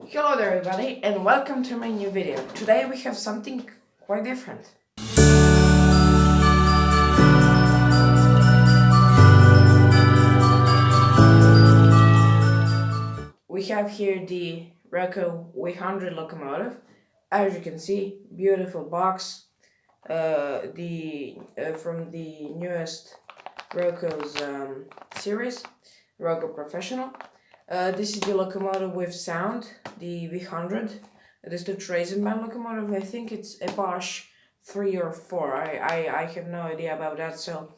Hello there everybody and welcome to my new video. Today we have something quite different. We have here the ROCO V100 locomotive. As you can see, beautiful box. From the newest ROCO's series, ROCO Professional. This is the locomotive with sound, the V100. It is the Trazenband locomotive. I think it's a Bosch 3 or 4. I have no idea about that. So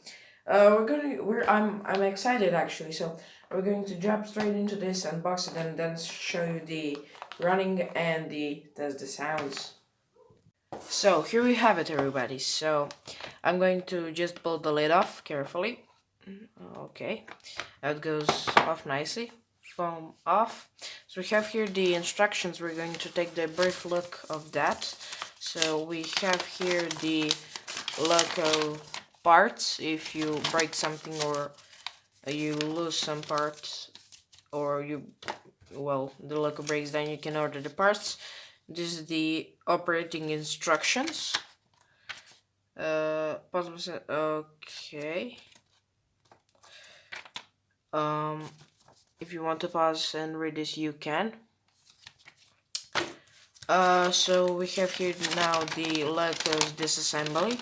I'm excited actually. So we're going to jump straight into this, unbox it, and then show you the running and the sounds. So here we have it, everybody. So I'm going to just pull the lid off carefully. Okay, that goes off nicely. Foam off. So we have here the instructions. We're going to take the brief look of that. So we have here the loco parts. If you break something or you lose some parts, or the loco breaks down, you can order the parts. This is the operating instructions. Okay. If you want to pause and read this, you can. So we have here now the loco's disassembly.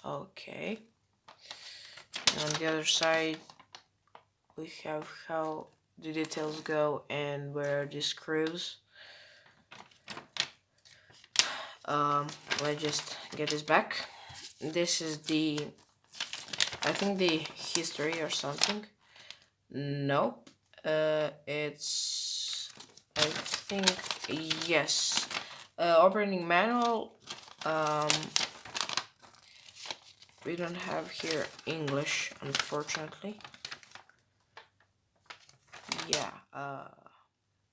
Okay. And on the other side, we have how the details go and where the screws. Let's just get this back. This is I think the history or something. Nope. It's, I think, yes. Operating manual. We don't have here English, unfortunately. Yeah,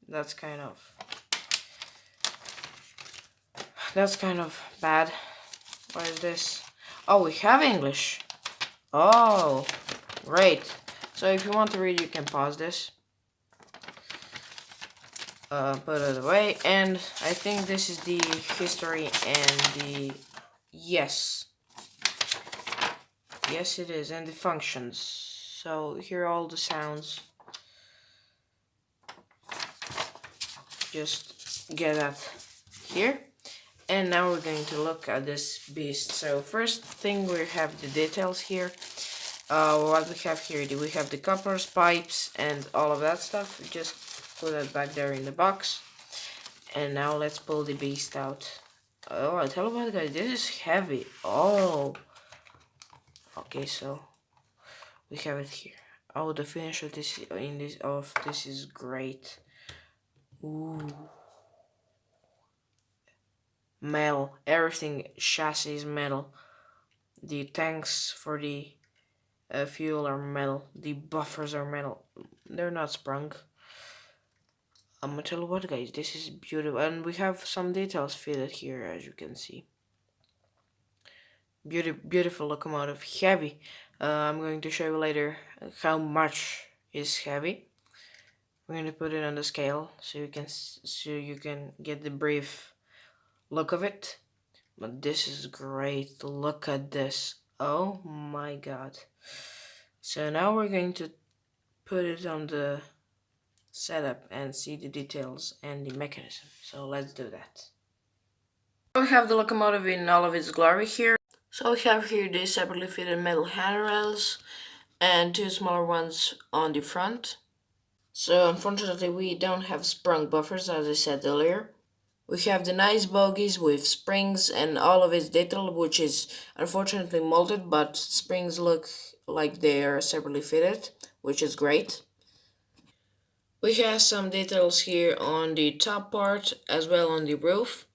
that's kind of bad. What is this? Oh, we have English. Oh, great. So if you want to read, you can pause this. Put it away. And I think this is the history and the... Yes, it is. And the functions. So here are all the sounds. Just get that here. And now we're going to look at this beast. So first thing, we have the details here. What we have here, we have the couplers, pipes, and all of that stuff. We just put that back there in the box. And now let's pull the beast out. Oh, I tell you what, guys, this is heavy. Oh, okay, so we have it here. Oh, the finish of this is great. Ooh, metal. Everything chassis is metal. The tanks for the fuel are metal. The buffers are metal. They're not sprung. I'm gonna tell you what, guys, this is beautiful, and we have some details fitted here, as you can see. Beautiful locomotive, heavy. I'm going to show you later how much is heavy. We're going to put it on the scale so you can get the brief look of it. But this is great. Look at this. Oh my god. So now we're going to put it on the setup and see the details and the mechanism. So let's do that. We have the locomotive in all of its glory here. So we have here the separately fitted metal handrails and two smaller ones on the front. So unfortunately we don't have sprung buffers, as I said earlier. We have the nice bogies with springs and all of its detail, which is unfortunately molded, but springs look like they are separately fitted, which is great. We have some details here on the top part as well on the roof.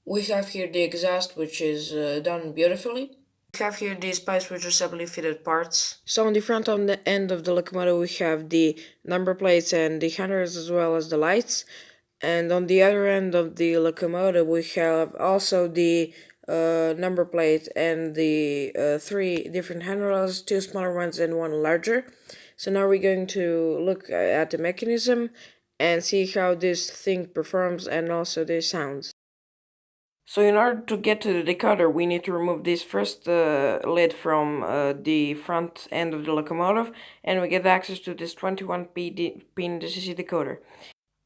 We have here the exhaust, which is done beautifully. We have here these pipes, which are separately fitted parts. So on the front on the end of the locomotive we have the number plates and the handrails as well as the lights. And on the other end of the locomotive we have also the number plate and the three different handrails, two smaller ones and one larger. So now we're going to look at the mechanism and see how this thing performs and also the sounds. So in order to get to the decoder, we need to remove this first lid from the front end of the locomotive, and we get access to this 21 pin DCC decoder.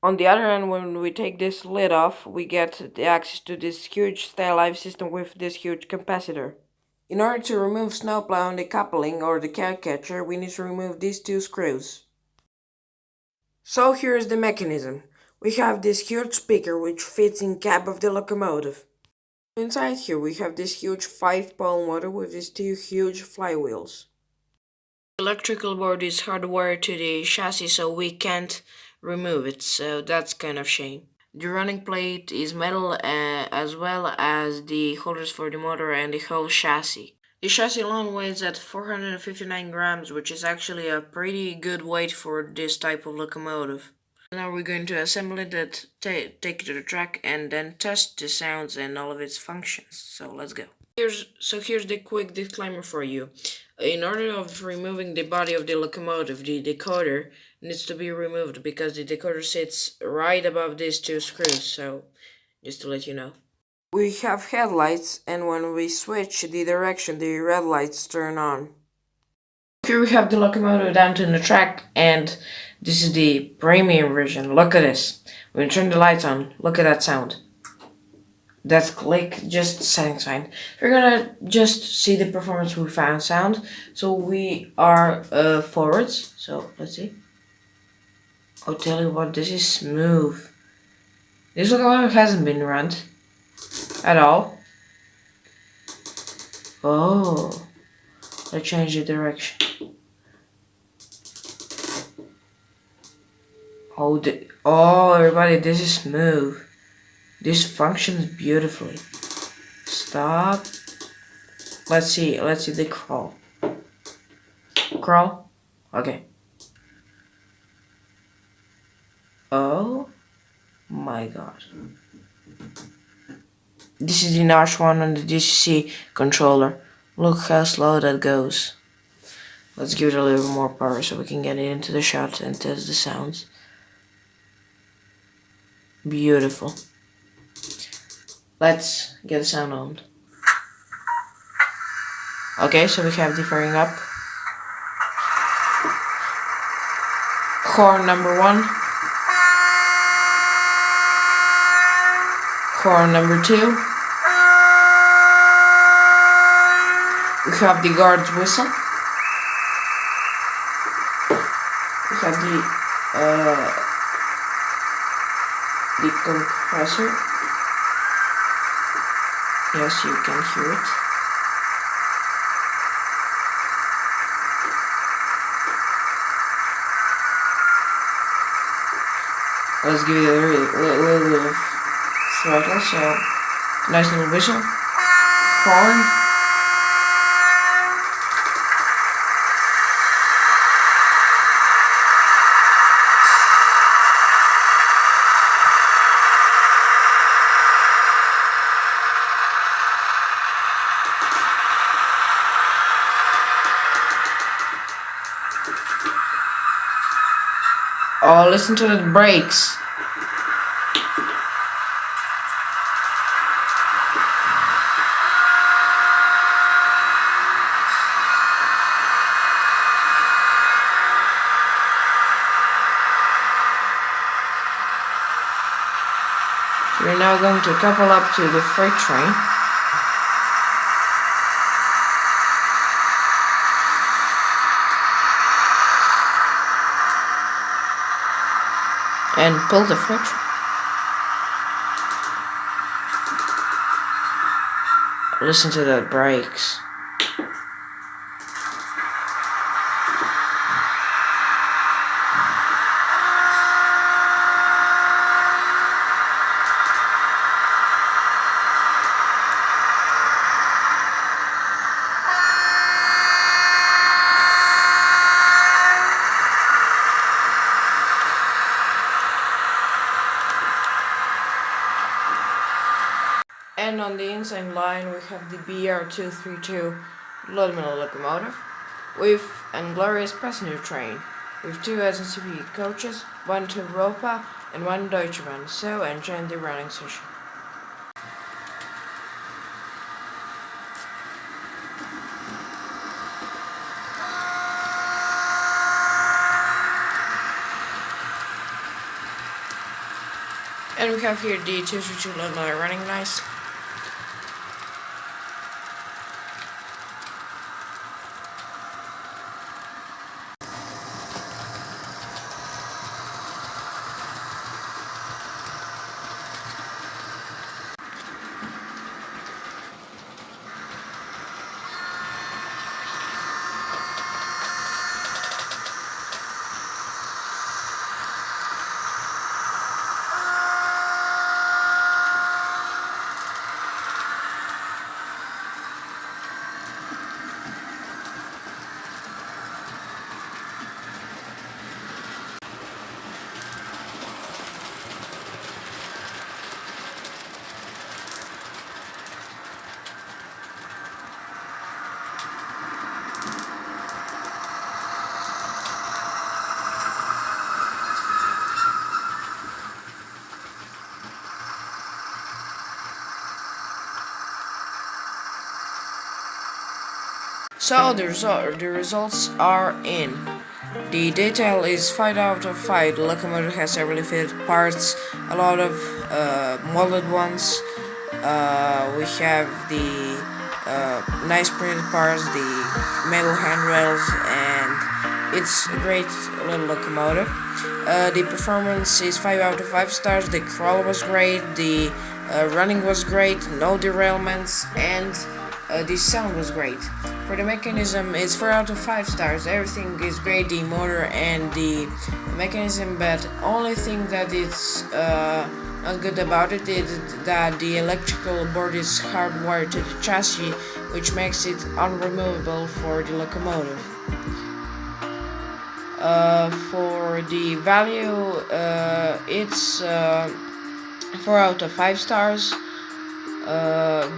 On the other hand, when we take this lid off, we get the access to this huge style-life system with this huge capacitor. In order to remove snowplow and the coupling or the cow catcher, we need to remove these two screws. So here is the mechanism. We have this huge speaker which fits in cab of the locomotive. Inside here we have this huge 5-pole motor with these two huge flywheels. The electrical board is hardwired to the chassis, so we can't remove it, so that's kind of shame. The running plate is metal, as well as the holders for the motor and the whole chassis. The chassis alone weighs at 459 grams, which is actually a pretty good weight for this type of locomotive. Now we're going to assemble it, take it to the track, and then test the sounds and all of its functions. So let's go. Here's the quick disclaimer for you. In order of removing the body of the locomotive, the decoder needs to be removed because the decoder sits right above these two screws, so just to let you know. We have headlights, and when we switch the direction, the red lights turn on. Here we have the locomotive down to the track, and this is the premium version. Look at this. When you turn the lights on, look at that sound. That's click, just satisfying. We're gonna just see the performance we found sound. So we are forwards. So let's see. I'll tell you what, this is smooth. This locomotive hasn't been run at all. Oh, let's change the direction. Oh, everybody, this is smooth. This functions beautifully. Stop. Let's see the crawl. Crawl? Okay. Oh my god. This is the notch one on the DCC controller. Look how slow that goes. Let's give it a little more power so we can get it into the shot and test the sounds. Beautiful. Let's get the sound on. Okay, so we have the firing up. Horn number 1. Horn number 2. We have the guard's whistle. We have the compressor. Yes, you can hear it. Let's give it a little bit of throttle, so nice little whistle. Horn. Oh, listen to the brakes. So we're now going to couple up to the freight train. And pull the freight train. Listen to the brakes. And on the inside line we have the BR232 load mill locomotive with a glorious passenger train with 2 SNCB coaches, 1 to Europa and 1 Deutsche Bahn, so enjoy the running session. And we have here the 232 locomotive running nice. So the results are in. The detail is 5 out of 5. The locomotive has severely fitted parts, a lot of molded ones. We have the nice printed parts, the metal handrails, and it's a great little locomotive. The performance is 5 out of 5 stars. The crawl was great, the running was great, no derailments, and the sound was great. For the mechanism, it's 4 out of 5 stars. Everything is great, the motor and the mechanism, but only thing that it's not good about it is that the electrical board is hardwired to the chassis, which makes it unremovable for the locomotive. For the value, it's 4 out of 5 stars.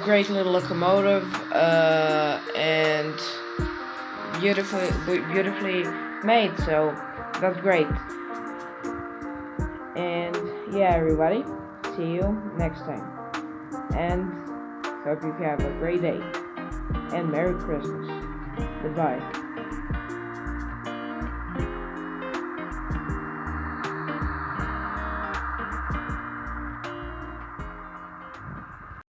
Great little locomotive, and beautifully made, so that's great. And yeah, everybody, see you next time, and hope you have a great day, and Merry Christmas. Goodbye.